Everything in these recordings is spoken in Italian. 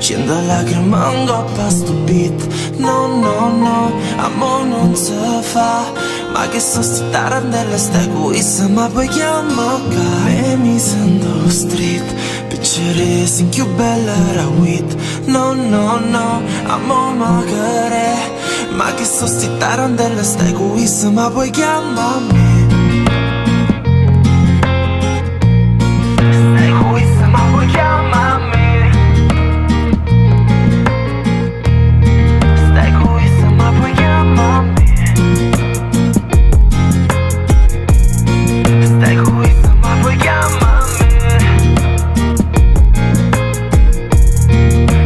Scendo lacrime in coppa sto beat. No, no, no, amo non si fa. Ma che so sti tarantelle, stai egoista, ma poi chiama qua. E mi sento street, piccere si più bella era wit. No, no, no, amo magari. Ma che so sti tarantelle, stai egoista, ma poi chiama me. Stai egoista, ma poi chiama me. Stai egoista, ma poi chiama me. Stai egoista, ma poi chiama me.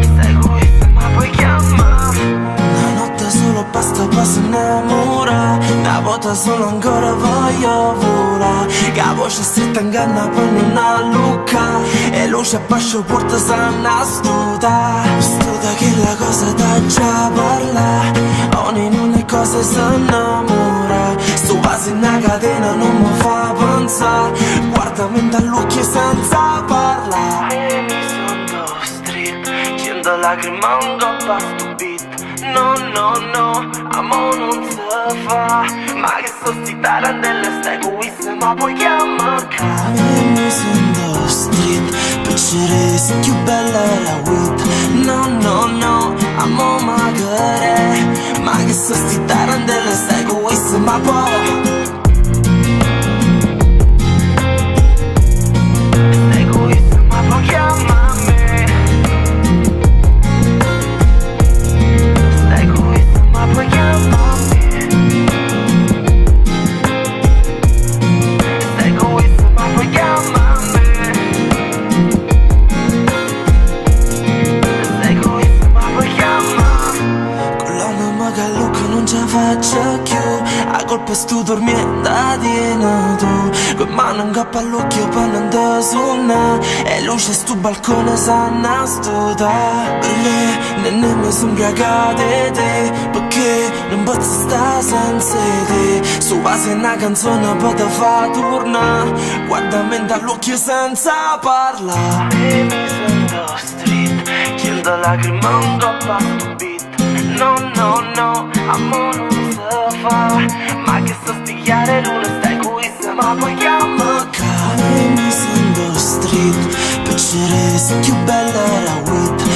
Stai egoista, ma poi chiama. Una notte solo basta per si innamora. Una volta solo ancora voglio volare. Che la voce stretta inganna per non allucca. E luce a pascio porta sanna studa. Studa che la cosa da già parla. Ogni cosa si innamora. Sto quasi in una catena non mi fa pensare. Guardami dall'occhio senza parlare. E mi sento street, scendo lacrime in coppa sto beat. No, no, no, amo non si fa. Ma che so sti tarantelle, stai egoista, ma poi chiama qua. E mi sento street, piccere si più bella era wit. No, no, no, amo magari. Ma che so sti tarantelle, stai egoista, ma poi. Stai egoista, ma poi chiama me. Stai egoista, ma poi chiama me. Stai egoista, ma poi chiama me. Stai egoista, ma poi chiama. Con l'anima che lucca non ce la faccio più. A colpa sto dormendo a tu. Con mano in coppa all'occhio per non te suona. E luce sto balcone sanna studa. Le nenne mi son cagate te. Perché non posso stare senza te. Su base una canzone poi te fa tornare. Guardami dall'occhio senza parlare. E mi sento street, scendo lacrime in coppa sto beat. No, no, no, amo non si fa. Ma che so stigliare l'una, stai egoista, ma poi chiama qua. E mi sento street, piccere si più bella era wit.